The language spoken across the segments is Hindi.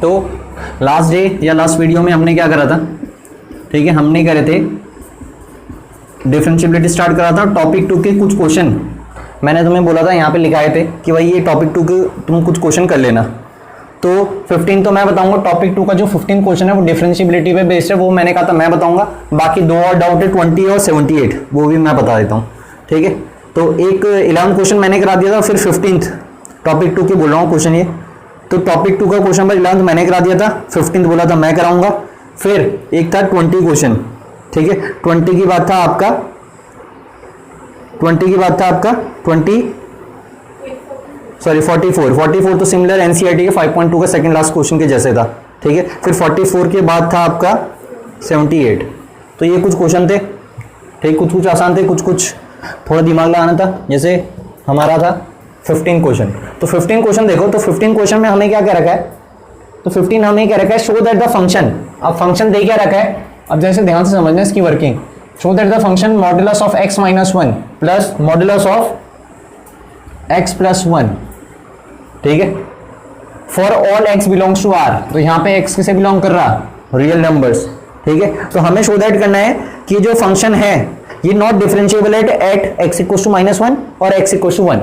तो लास्ट डे या लास्ट वीडियो में हमने क्या करा था, ठीक है, हमने करे थे डिफरेंशिएबिलिटी स्टार्ट करा था। टॉपिक 2 के कुछ क्वेश्चन मैंने तुम्हें बोला था, यहाँ पे लिखाए थे कि भाई ये टॉपिक 2 के तुम कुछ क्वेश्चन कर लेना। तो 15 तो मैं बताऊंगा, टॉपिक 2 का जो 15 क्वेश्चन है वो डिफरेंशिएबिलिटी पे बेस्ड है, वो मैंने कहा था मैं बताऊंगा। बाकी 2 और डाउट है 20 और 78, वो भी मैं बता देता हूँ, ठीक है। तो एक 11 क्वेश्चन मैंने करा दिया था, फिर 15 टॉपिक 2 के बोल रहा हूँ क्वेश्चन ये। तो टॉपिक 2 का क्वेश्चन नंबर 11 मैंने करा दिया था, 15 बोला था मैं कराऊंगा। फिर एक था 20 क्वेश्चन, ठीक है। 20 की बात था आपका 44 तो सिमिलर एनसीईआरटी के 5.2 का सेकंड लास्ट क्वेश्चन के जैसे था, ठीक है। फिर 44 के बाद था आपका 78। तो ये कुछ क्वेश्चन थे, ठीक, कुछ आसान थे, कुछ थोड़ा दिमाग लगाना था। जैसे हमारा था 15 क्वेश्चन, तो 15 क्वेश्चन देखो, तो 15 क्वेश्चन में हमें क्या कह रखा है, तो 15 हमने क्या रखा है, शो दैट द फंक्शन। अब फंक्शन दे क्या रखा है, अब जैसे ध्यान से समझना इसकी working. Show that the function modulus of x minus 1 plus modulus of x plus 1, ठीक है, for all x belongs to r। तो यहाँ पे x किसे बिलोंग कर रहा, रियल नंबर्स, ठीक है। तो हमें शो दैट करना है कि जो फंक्शन है ये not differentiable at x equals to -1 और x इक्वल्स टू 1,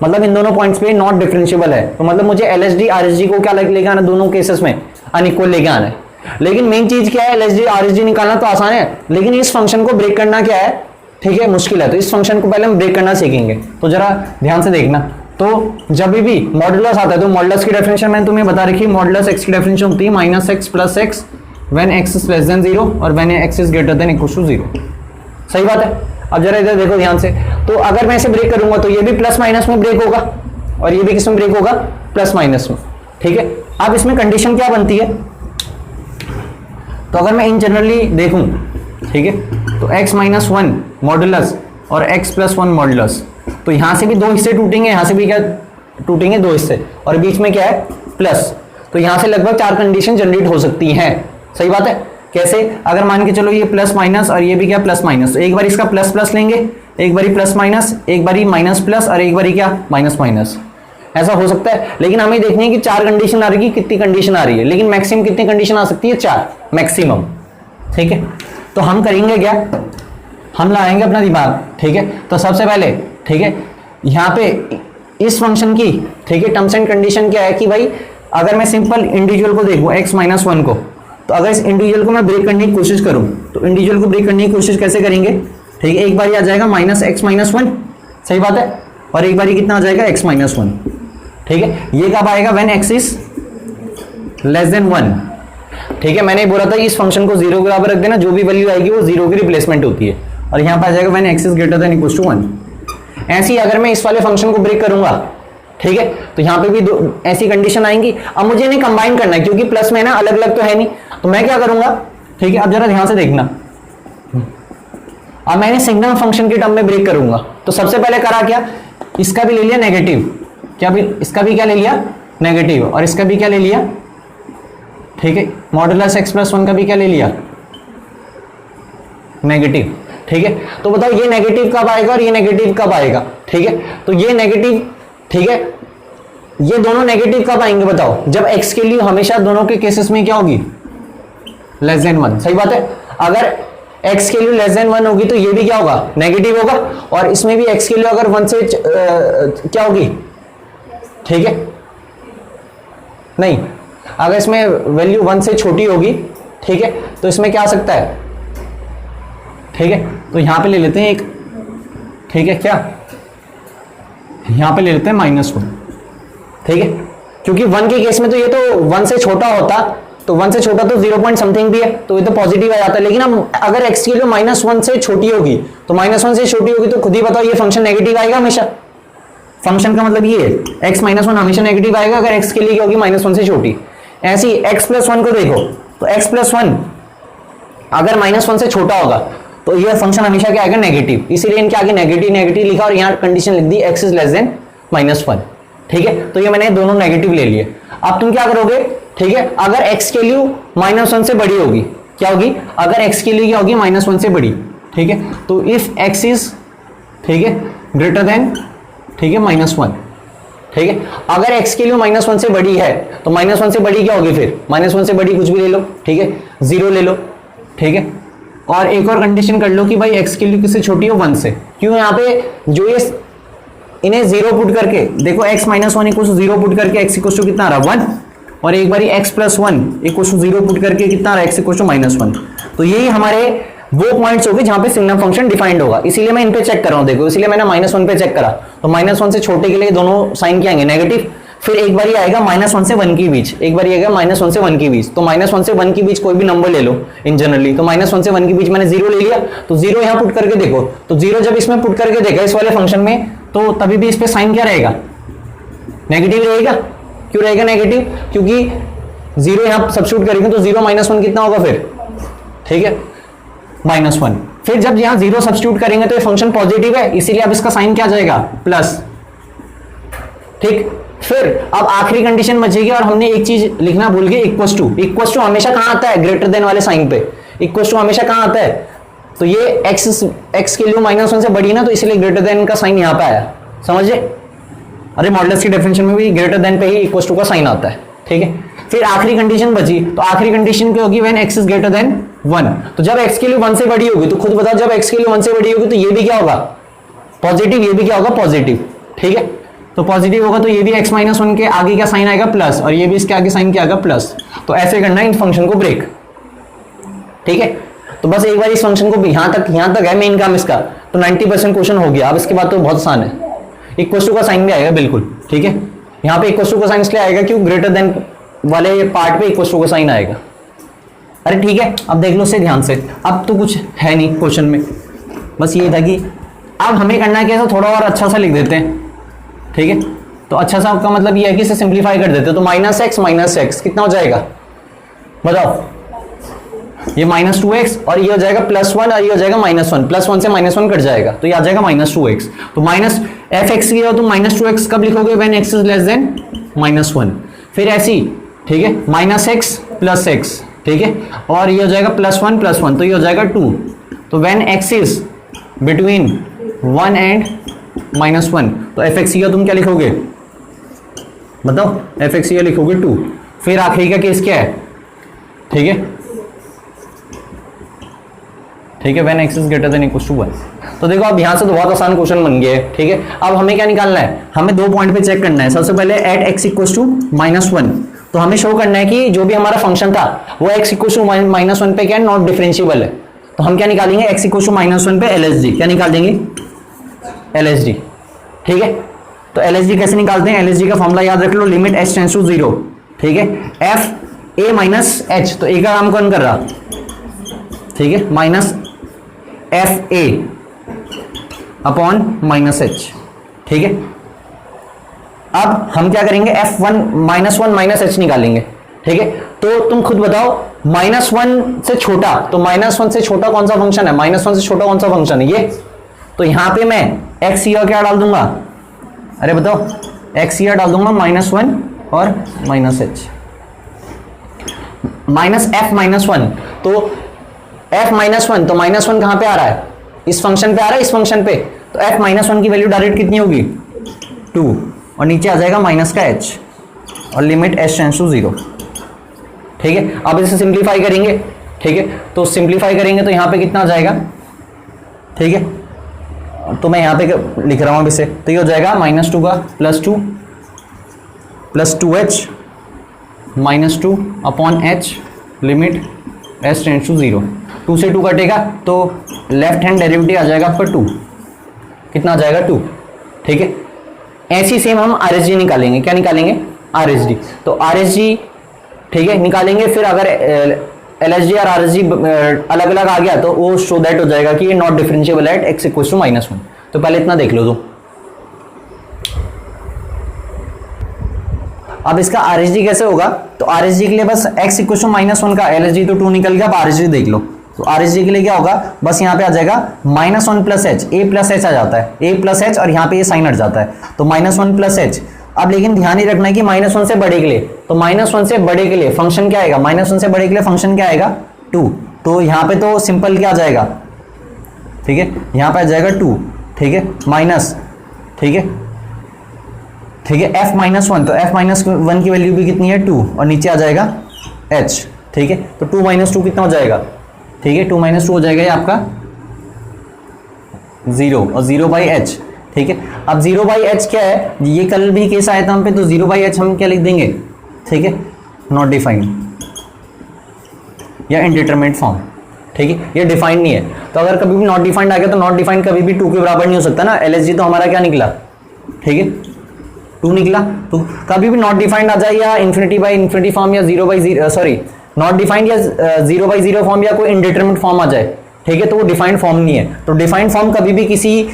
मतलब इन दोनों पॉइंट्स पे नॉट डिफरेंशिएबल है। तो मतलब मुझे LHD RHD को क्या लेके आना, दोनों केसेस में अनइक्वल लेके आना है। लेकिन मेन चीज क्या है, LHD RHD निकालना तो आसान है, लेकिन इस फंक्शन को ब्रेक करना क्या है, ठीक है, मुश्किल है। तो इस फंक्शन को पहले हम ब्रेक करना सीखेंगे। तो जरा ध्यान से देखना। तो जब भी मॉडुलस आता है तो मॉडुलस की डेफिनेशन मैंने तुम्हें बता रखी है। मॉडुलस x की डेफिनेशन होती है -x + x when x is less than 0 और when x is greater than equal to 0। सही बात है। अब जरा इधर देखो ध्यान से। तो अगर मैं इसे ब्रेक करूंगा तो ये भी प्लस माइनस में ब्रेक होगा और ये भी किस में ब्रेक होगा, प्लस माइनस में, ठीक है। अब इसमें कंडीशन क्या बनती है, तो अगर मैं इन जनरली देखूं, ठीक है, तो x माइनस 1 मॉडुलस और x प्लस 1 मॉडुलस, तो यहां से भी 2 हिस्से टूटेंगे, यहां से भी क्या टूटेंगे, 2 हिस्से, और बीच में क्या है, प्लस। तो यहां से लगभग 4 कंडीशन जनरेट हो सकती हैं। सही बात है। कैसे, अगर मान के चलो ये प्लस माइनस और ये भी क्या प्लस माइनस, तो एक बार इसका प्लस प्लस लेंगे, एक बारी प्लस माइनस, एक बारी माइनस प्लस और एक बारी क्या माइनस माइनस, ऐसा हो सकता है। लेकिन हमें देखनी है कि 4 कंडीशन आ रही है, कितनी कंडीशन आ रही है, लेकिन मैक्सिमम कितनी कंडीशन आ सकती है, 4 मैक्सिमम, ठीक है। तो हम करेंगे क्या, हम लाएंगे अपना दिमाग, ठीक है। तो सबसे पहले, ठीक है, यहाँ पे इस फंक्शन की, ठीक है, टर्म्स एंड कंडीशन क्या है कि भाई अगर मैं सिंपल इंडिविजुअल को देखूं x माइनस 1 को, तो अगर इस इंडिविजुअल को मैं ब्रेक करने की कोशिश करूं तो इंडिविजुअल को ब्रेक करने की कोशिश कैसे करेंगे, ठीक है। एक बार आ जाएगा -x माइनस 1, सही बात है, और एक बार कितना आ जाएगा x माइनस 1, ठीक है। ये कब आएगा, when x is less then 1, ठीक है। मैंने बोला था इस फंक्शन को 0 के बराबर रख देना, जो भी वैल्यू आएगी वो 0 की रिप्लेसमेंट होती है, और यहाँ पर आ जाएगा when x is greater than equal to 1। ऐसे ही अगर मैं इस वाले फंक्शन को ब्रेक करूंगा, ठीक है, तो यहाँ पे भी 2 ऐसी कंडीशन आएंगी। अब मुझे इन्हें कंबाइन करना है क्योंकि प्लस में ना अलग अलग तो है नहीं, तो मैं क्या करूंगा, ठीक है। अब जरा ध्यान से देखना, अब मैंने सिग्नल फंक्शन के टर्म में ब्रेक करूंगा। तो सबसे पहले करा क्या, इसका भी ले लिया नेगेटिव, क्या भी इसका भी क्या ले लिया, नेगेटिव, और इसका भी क्या ले लिया, ठीक है, मॉडुलस x प्लस 1 का भी क्या ले लिया, नेगेटिव, ठीक है। तो बताओ ये नेगेटिव कब आएगा और ये नेगेटिव कब आएगा, ठीक है। तो ये नेगेटिव, ठीक है, ये दोनों नेगेटिव कब आएंगे बताओ, जब x के लिए हमेशा दोनों के केसेस में क्या होगी, लेस देन 1, सही बात है। अगर x के लिए लेस देन 1 होगी तो ये भी क्या होगा, नेगेटिव होगा, और इसमें भी x के लिए अगर 1 से क्या होगी, ठीक है, नहीं, अगर इसमें वैल्यू 1 से छोटी होगी, ठीक है, तो इसमें क्या आ सकता है, ठीक है। तो यहां पे ले लेते हैं एक, ठीक है, क्या यहां पे ले लेते हैं -1, ठीक है, क्योंकि 1 के केस में तो ये तो 1 से छोटा होता, तो 1 से छोटा तो 0 पॉइंट समथिंग भी है, तो ये तो पॉजिटिव आ जाता है। लेकिन हम अगर x की वैल्यू -1 से छोटी होगी, तो -1 से छोटी होगी तो खुद ही बताओ ये फंक्शन नेगेटिव आएगा हमेशा। फंक्शन का मतलब ये है x माइनस 1 हमेशा नेगेटिव आएगा अगर x के लिए क्या होगी, -1 से छोटी। ऐसी x प्लस 1 को देखो, तो x प्लस 1 अगर -1 से छोटा होगा तो ये फंक्शन हमेशा क्या आएगा, नेगेटिव। इसीलिए इनके आगे नेगेटिव नेगेटिव लिखा और यहाँ कंडीशन लिख दी x इज लेस देन -1, ठीक है। तो ये मैंने दोनों नेगेटिव ले लिए। अब तुम क्या करोगे, ठीक है, अगर x के लिए -1 से बड़ी होगी, क्या होगी, अगर x के लिए क्या होगी, -1 से बड़ी, ठीक है। तो इफ x इज, ठीक है, ग्रेटर देन, ठीक है, -1, ठीक है। अगर x की वैल्यू -1 से बड़ी है तो -1 से बड़ी क्या होगी, फिर -1 से बड़ी कुछ भी ले लो, ठीक है, 0 ले लो, ठीक है। और एक और कंडीशन कर लो कि भाई x की वैल्यू किससे छोटी हो, 1 से। क्यों, यहाँ पे जो ये इन्हें 0 पुट करके देखो, x - 1 इक्वल टू 0 पुट करके x इक्वल टू कितना आ रहा, 1, और एक बारी x + 1 इक्वल टू 0 पुट करके कितना आ रहा है, x इक्वल टू -1। तो यही हमारे वो पॉइंट्स होंगे जहां पे सिग्नम फंक्शन डिफाइंड होगा। इसीलिए मैं इन पे चेक कर रहा हूं, देखो इसीलिए मैंने -1 पे चेक करा, तो -1 से छोटे के लिए दोनों साइन क्या आएंगे, नेगेटिव। फिर एक बार आएगा -1 से 1 के बीच, एक बार आएगा -1 से 1 के बीच। तो -1 से 1 के बीच कोई भी नंबर ले लो इन जनरली, तो -1 से 1 के बीच मैंने 0 ले लिया, तो 0 यहां पुट करके देखो, तो 0 जब इसमें पुट करके देखा इस वाले फंक्शन में, तो तभी भी इस पे साइन क्या रहेगा, नेगेटिव रहेगा। क्यों रहेगा नेगेटिव, क्योंकि 0 यहां सब्स्टिट्यूट करेंगे तो 0 - 1 कितना होगा फिर, ठीक है, -1। फिर जब यहां 0 सब्स्टिट्यूट करेंगे तो ये फंक्शन पॉजिटिव है, इसीलिए अब इसका साइन क्या जाएगा, प्लस, ठीक। फिर अब आखिरी कंडीशन बचेगी और हमने एक चीज लिखना भूल गए, इक्वल टू हमेशा कहां आता है, ग्रेटर देन वाले साइन पे। इक्वल टू हमेशा कहां आता है, तो ये x की वैल्यू -1 से बड़ी ना, तो इसलिए ग्रेटर देन का साइन यहां पे आया, समझे। अरे मॉडुलस की डेफिनेशन में भी ग्रेटर देन पे ही इक्वल टू का साइन आता है, ठीक है। फिर आखिरी कंडीशन बची, तो आखिरी कंडीशन क्या होगी, when x is greater then 1। तो जब x की वैल्यू 1 से बड़ी होगी, तो खुद बताओ जब x की वैल्यू 1 से बड़ी होगी तो ये भी क्या होगा, पॉजिटिव, ये भी क्या होगा, पॉजिटिव, ठीक है। तो पॉजिटिव होगा तो ये भी x - 1 के आगे क्या साइन आएगा, प्लस, और ये भी इसके आगे साइन क्या आएगा, प्लस। तो ऐसे करना है इन फंक्शन को ब्रेक, ठीक है। तो बस एक बार इस फंक्शन को यहां तक है मेन काम इसका, तो 90% क्वेश्चन हो गया। अब इसके बाद तो बहुत आसान है, इक्वल टू का साइन भी आएगा बिल्कुल, ठीक है। यहाँ पे इक्वल टू का साइन इसलिए आएगा क्यों, ग्रेटर देन वाले पार्ट पे इक्वल टू का साइन आएगा। अरे ठीक है, अब देख लो इसे ध्यान से, अब तो कुछ है नहीं क्वेश्चन में, बस ये था कि अब हमें करना है कैसा, थोड़ा और अच्छा सा लिख देते हैं, ठीक है। तो अच्छा सा का मतलब ये है कि इसे सिंप्लीफाई कर देते हैं, तो -x कितना हो जाएगा, बताओ, ये -2x और ये हो जाएगा +1 और ये हो जाएगा -1, +1 से -1 कट जाएगा, तो ये आ जाएगा -2x। तो -fx की हो तो -2x कब लिखोगे, when x is less then -1। फिर ऐसी, ठीक है, -x + x, ठीक है, और ये हो जाएगा +1 तो ये हो जाएगा 2। तो when x is between 1 and -1, तो fx का तुम क्या लिखोगे, बताओ, fx का लिखोगे 2। फिर आखिरी का केस क्या है, ठीक है, ठीक है, when x is greater than equal to 1। तो देखो अब यहां से तो बहुत आसान क्वेश्चन बन गए, ठीक है। अब हमें क्या निकालना है, हमें 2 पॉइंट पे चेक करना है। सबसे पहले एट x इक्वल टू -1, तो हमें शो करना है कि जो भी हमारा फंक्शन था वो x इक्वल टू -1 पे क्या है, नॉट डिफरेंशिएबल है। तो हम क्या निकालेंगे, x इक्वल टू -1 पे LHD, क्या निकाल देंगे, LHD, ठीक है। तो LHD कैसे निकालते हैं, LHD का फॉर्मूला याद रख लो, लिमिट h टेंड्स टू 0, ठीक है, f a माइनस h, तो a का काम कौन कर रहा, ठीक है, minus F A upon -h, ठीक है। अब हम क्या करेंगे, f1 -1 -h निकालेंगे, ठीक है। तो तुम खुद बताओ, -1 से छोटा, तो -1 से छोटा कौन सा फंक्शन है, -1 से छोटा कौन सा फंक्शन है, ये। तो यहां पे मैं x या क्या डाल दूंगा, अरे बताओ, x या डाल दूंगा -1 और -h, -f-1, तो f-1, तो -1 कहां पे आ रहा है, इस फंक्शन पे आ रहा है, इस फंक्शन पे। तो f-1 की वैल्यू डायरेक्ट कितनी होगी, 2, और नीचे आ जाएगा माइनस का h और लिमिट h टेंड्स टू 0, ठीक है। अब इसे सिंप्लीफाई करेंगे, ठीक है, तो सिंप्लीफाई करेंगे तो यहां पे कितना आ जाएगा, ठीक है। तो मैं यहां पे लिख रहा हूं अब इसे, तो ये हो जाएगा -2 का +2 + 2h -2 upon h limit h tends to 0। 2 से 2 कटेगा तो लेफ्ट हैंड डेरिवेटिव आ जाएगा आपका 2, कितना आ जाएगा 2, ठीक है। ऐसी सेम हम RHD निकालेंगे, क्या निकालेंगे, RHD। तो RHD, ठीक है, निकालेंगे। फिर अगर LHD और RHD अलग अलग आ गया तो वो शो दैट हो जाएगा कि ये not differentiable at x equal to -1। तो पहले इतना देख लो तो। अब इसका RHD कैसे होगा, तो RHD के लिए बस x इक्वल टू -1 का LHD तो 2 निकल गया। अब RHD देख लो, तो RHD के लिए क्या होगा, बस यहाँ पे आ जाएगा -1 + h, a + h आ जाता है, a + h, और यहाँ पे ये साइन हट जाता है, तो -1 + h। अब लेकिन ध्यान ही रखना है कि -1 से बड़े के लिए, तो -1 से बड़े के लिए फंक्शन क्या आएगा, -1 से बड़े के लिए फंक्शन क्या आएगा, 2। तो यहाँ पे तो सिंपल क्या आ जाएगा, ठीक है, यहाँ पे आ जाएगा 2, ठीक है, माइनस, ठीक है, ठीक है, f माइनस वन, तो f माइनस वन की वैल्यू भी कितनी है 2 और नीचे आ जाएगा h। ठीक है, तो 2 माइनस 2 कितना हो जाएगा, ठीक है 2 माइनस 2 हो जाएगा ये आपका 0 और 0 बाई एच। ठीक है, अब 0 बाई एच क्या है, ये कल भी केस आया था हम पे, तो 0 बाई एच हम क्या लिख देंगे, ठीक है नॉट डिफाइंड या इनडिटरमिनेट फॉर्म। ठीक है, ये डिफाइंड नहीं है, तो अगर कभी भी नॉट डिफाइंड आ गया तो नॉट डिफाइंड कभी भी 2 के बराबर नहीं हो सकता ना। LHG तो हमारा क्या निकला, ठीक है 2 निकला, तो कभी भी नॉट डिफाइंड आ जाए या इन्फिनिटी बाई इन्फिनिटी फॉर्म या 0 बाई 0 सॉरी नॉट डिफाइंड या 0 बाई 0 फॉर्म या कोई इनडिटरमिनेट फॉर्म आ जाए, ठीक है, तो वो डिफाइंड फॉर्म नहीं है। तो डिफाइंड फॉर्म कभी भी किसी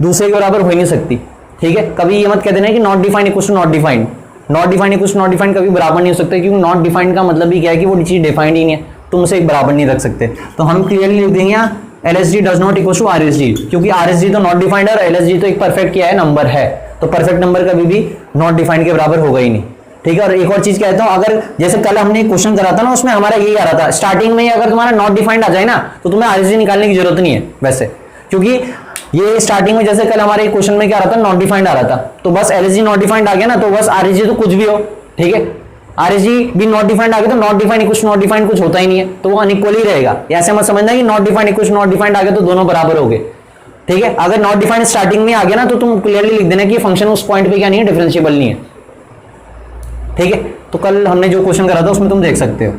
दूसरे के बराबर हो ही नहीं सकती। ठीक है, कभी ये मत कह देना कि not defined equals to not defined, not defined equals to not defined कभी बराबर नहीं हो सकता, क्योंकि नॉट डिफाइंड का मतलब भी क्या है कि वो चीज डिफाइंड ही नहीं है, तुम उसे एक बराबर नहीं रख सकते। तो हम क्लियरली लिख देंगे यहाँ LHG does not equal to RHG, क्योंकि RHG तो नॉट डिफाइंड है और LHG तो एक परफेक्ट क्या है नंबर है, तो परफेक्ट नंबर कभी भी नॉट डिफाइंड के बराबर होगा ही नहीं। ठीक है, और एक और चीज कहता हूं, अगर जैसे कल हमने क्वेश्चन करा था ना, उसमें हमारा यही आ रहा था स्टार्टिंग में ही अगर तुम्हारा नॉट डिफाइंड आ जाए ना तो तुम्हें RHG निकालने की जरूरत नहीं है वैसे, क्योंकि ये स्टार्टिंग में जैसे कल हमारे क्वेश्चन में क्या आ रहा था, नॉट डिफाइंड आ रहा था, तो बस LHG नॉट डिफाइंड आ गया ना, तो बस RHG तो कुछ भी हो। ठीक है, RHG भी नॉट डिफाइंड आ गया तो not defined equal not defined कुछ होता ही नहीं है, तो वो अनइक्वल ही रहेगा। ऐसे मत समझना कि not defined equal not defined आ गया तो दोनों बराबर हो गए। ठीक है, अगर नॉट डिफाइंड स्टार्टिंग में आ गया ना तो तुम क्लियरली लिख देना कि फंक्शन उस पॉइंट पे क्या नहीं है, डिफरेंशिएबल नहीं है। ठीक है, तो कल हमने जो क्वेश्चन करा था उसमें तुम देख सकते हो।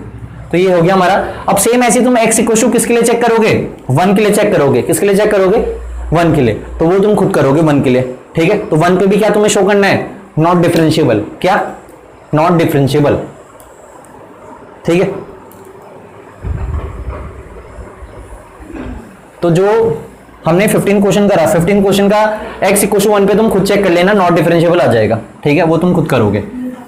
तो ये हो गया हमारा। अब सेम ऐसे तुम x इक्वल टू किसके लिए चेक करोगे, 1 के लिए चेक करोगे। किसके लिए चेक करोगे, 1 के लिए, तो वो तुम खुद करोगे 1 के लिए। ठीक है, तो 1 पे भी क्या तुम्हें शो करना है, नॉट डिफरेंशिएबल। क्या, नॉट डिफरेंशिएबल। ठीक है, तो जो हमने 15 क्वेश्चन करा, 15 क्वेश्चन का x इक्वल टू 1 पे तुम खुद चेक कर लेना, नॉट डिफरेंशिएबल आ जाएगा। ठीक है, वो तुम खुद करोगे।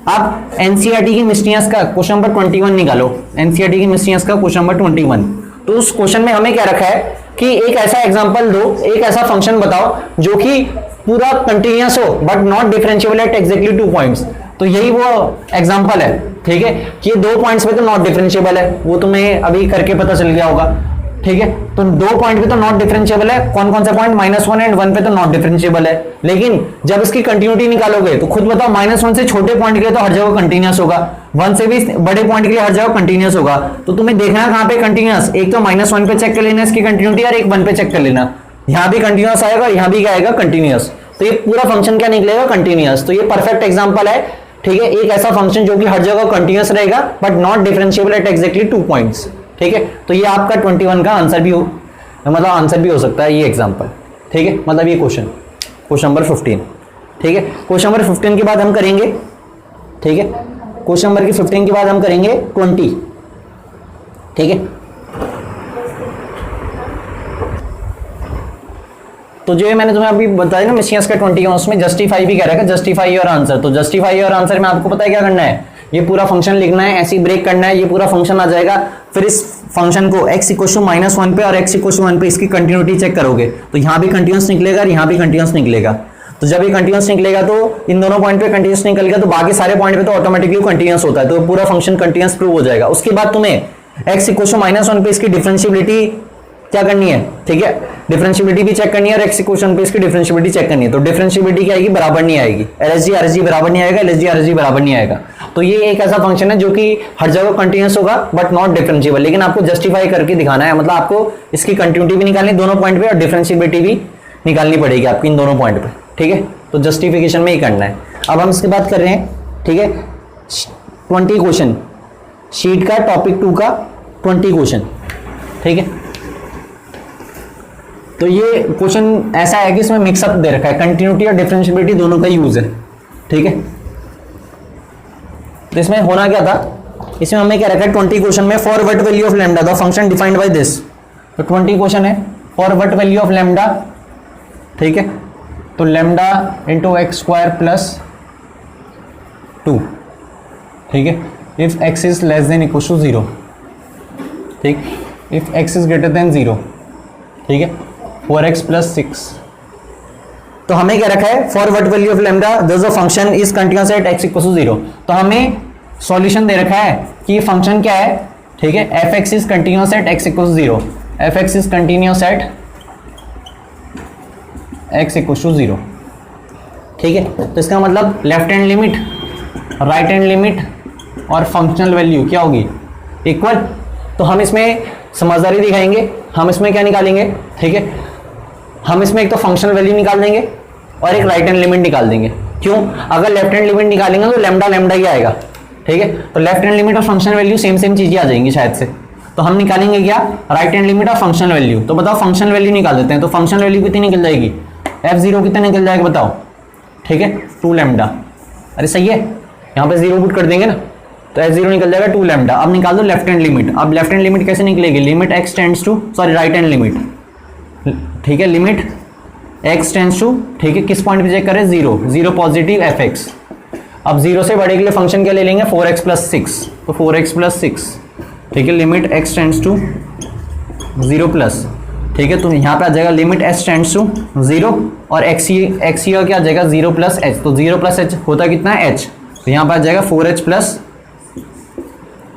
अब एनसीईआरटी की मिस्टेरियस का क्वेश्चन नंबर 21 निकालो। एनसीईआरटी की मिस्टेरियस का क्वेश्चन नंबर 21। तो उस क्वेश्चन में हमें क्या रखा है कि एक ऐसा एग्जांपल दो, एक ऐसा फंक्शन बताओ जो कि पूरा कंटिन्यूअस हो but not differentiable at exactly 2 points. तो यही वो एग्जांपल है। ठीक है, कि 2 पॉइंट्स पे तो नॉट डिफरेंशिएबल है, वो तुम्हें अभी करके पता चल गया होगा। ठीक है, तो 2 पॉइंट पे तो नॉट डिफरेंशिएबल है। कौन कौन सा पॉइंट, -1 एंड 1 पे तो नॉट डिफरेंशिएबल है। लेकिन जब इसकी कंटिन्यूटी निकालोगे तो खुद बताओ, -1 से छोटे पॉइंट के लिए तो हर जगह कंटिन्यूअस होगा, 1 से भी बड़े पॉइंट के लिए हर जगह कंटिन्यूअस होगा। तो तुम्हें देखना है कहां पे कंटिन्यूअस, एक तो -1 पे चेक कर लेना इसकी कंटिन्यूटी और एक 1 पे चेक कर लेना। यहां भी कंटिन्यूअस आएगा, यहां भी क्या आएगा, कंटिन्यूअस। तो ये पूरा फंक्शन क्या निकलेगा, कंटिन्यूअस। तो ये परफेक्ट एग्जांपल है। ठीक है, एक ऐसा फंक्शन जो कि हर जगह कंटिन्यूअस रहेगा but not differentiable at exactly 2 points. ठीक है, तो ये आपका 21 का आंसर भी हो, मतलब आंसर भी हो सकता है ये एग्जांपल। ठीक है, मतलब ये क्वेश्चन नंबर 15। ठीक है, क्वेश्चन नंबर 15 के बाद हम करेंगे, ठीक है, क्वेश्चन नंबर 15 के बाद हम करेंगे 20। ठीक है, तो जो मैंने तुम्हें अभी बताया ना मिस्टेरियस का 21, उसमें जस्टिफाई भी कह रहा है, जस्टिफाई योर आंसर। तो जस्टिफाई योर आंसर में आपको पता है क्या करना है, ये पूरा फंक्शन लिखना है, ऐसे ही ब्रेक करना है, ये पूरा फंक्शन आ जाएगा। फिर इस फंक्शन को x इक्वल टू -1 पे और x इक्वल टू 1 पे इसकी कंटिन्यूटी चेक करोगे, तो यहां भी कंटिन्यूअस निकलेगा और यहां भी कंटिन्यूअस निकलेगा। तो जब ये कंटिन्यूअस निकलेगा तो इन दोनों पॉइंट पे कंटिन्यूअस निकल गया, तो बाकी सारे पॉइंट पे तो ऑटोमेटिकली कंटिन्यूअस होता है, तो पूरा फंक्शन कंटिन्यूअस प्रूव हो जाएगा। उसके बाद तुम्हें x इक्वल टू -1 पे इसकी डिफरेंशिएबिलिटी क्या करनी है। ठीक है, डिफरेंशिएबिलिटी भी चेक करनी है और x इक्वल टू 1 पे इसकी डिफरेंशिएबिलिटी चेक करनी है। तो डिफरेंशिएबिलिटी क्या आएगी, बराबर नहीं आएगी। LHG RHG बराबर नहीं आएगा, LHG RHG बराबर नहीं आएगा। तो ये एक ऐसा फंक्शन है जो कि हर जगह कंटिन्यूअस होगा बट नॉट डिफरेंशिएबल। लेकिन आपको जस्टिफाई करके दिखाना है, मतलब आपको इसकी कंटिन्यूटी भी निकालनी दोनों पॉइंट पे और डिफरेंशिएबिलिटी भी निकालनी पड़ेगी आपकी इन दोनों पॉइंट पे। ठीक है, तो जस्टिफिकेशन में ही करना है। अब हम इसके बात कर रहे हैं। ठीक है, 20 क्वेश्चन, शीट का टॉपिक 2 का 20 क्वेश्चन। ठीक है, तो ये क्वेश्चन ऐसा है कि इसमें मिक्सअप दे रखा है, कंटिन्यूटी और डिफरेंशिएबिलिटी दोनों का यूज है। ठीक है, तो इसमें होना क्या था, इसमें हमें क्या रखा है 20 क्वेश्चन में, for what value of lambda the function defined by this. तो 20 क्वेश्चन है, for what value of lambda. ठीक है, तो lambda into x square plus 2। ठीक है, if x is less than equal to 0। ठीक, if x is greater than 0। ठीक है, 4x प्लस 6। तो हमें क्या रखा है, for what value of lambda the function is continuous at x equal to 0। तो हमें सॉल्यूशन दे रखा है कि ये फंक्शन क्या है। ठीक है, fx is continuous at x equal to 0। fx is continuous at x equal to 0। ठीक है, तो इसका मतलब left hand limit, right hand limit और फंक्शनल वैल्यू क्या होगी, इक्वल। तो हम इसमें समझदारी दिखाएंगे, हम इसमें क्या निकालेंगे, ठीक है, हम इसमें एक तो फंक्शनल वैल्यू निकाल देंगे और एक राइट हैंड लिमिट निकाल देंगे। क्यों? अगर लेफ्ट हैंड लिमिट निकालेंगे तो लैम्डा लैम्डा ही आएगा, ठीक है, तो लेफ्ट हैंड लिमिट और फंक्शनल वैल्यू सेम सेम चीजें आ जाएंगी शायद से। तो हम निकालेंगे क्या, राइट हैंड लिमिट और फंक्शनल वैल्यू। तो बताओ फंक्शनल वैल्यू निकाल देते हैं, तो फंक्शनल वैल्यू कितनी निकल जाएगी, f0 कितना निकल जाएगा बताओ, ठीक है, 2 लैम्डा। अरे सही है, यहाँ पे 0 पुट कर देंगे ना, तो f0 निकल जाएगा 2 लैम्डा। अब निकाल दो लेफ्ट हैंड लिमिट। अब लेफ्ट हैंड लिमिट कैसे निकलेगी, limit x tends to, sorry right hand limit, ठीक है, लिमिट x टेंड्स टू, ठीक है, किस पॉइंट पे चेक करें, 0, 0 पॉजिटिव fx। अब 0 से बड़े के लिए फंक्शन क्या ले लेंगे, 4x प्लस 6, तो 4x प्लस 6, ठीक है, limit x tends to 0 plus, ठीक है, तो यहाँ पे आ जाएगा लिमिट s टेंड्स टू 0 और x का क्या आ जाएगा 0 प्लस h, तो 0 प्लस h होता कितना है h, तो यहाँ पे आ जाएगा 4h प्लस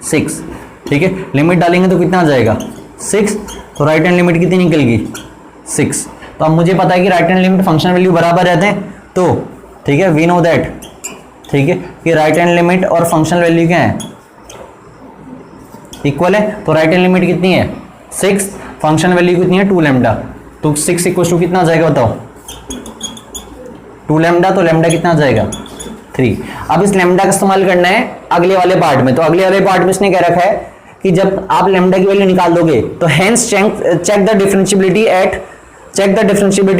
6, ठीक है, लिमिट डालेंगे तो कितना आ जाएगा 6, तो राइट हैंड लिमिट कितनी निकलेगी 6। तो अब मुझे पता है कि right hand limit function value बराबर रहते हैं, तो ठीक है, वी नो दैट, ठीक है, कि राइट हैंड लिमिट और फंक्शन वैल्यू क्या है, इक्वल है। तो राइट हैंड लिमिट कितनी है 6, फंक्शन वैल्यू कितनी है 2 लैम्डा, तो 6 इक्वल टू कितना आ जाएगा बताओ, 2 लैम्डा, तो लैम्डा कितना आ जाएगा 3। अब इस लैम्डा का इस्तेमाल करना है अगले वाले पार्ट में। तो अगले वाले पार्ट में इसने कह रखा है कि जब आप लैम्डा की वैल्यू निकाल दोगे तो hence check the differentiability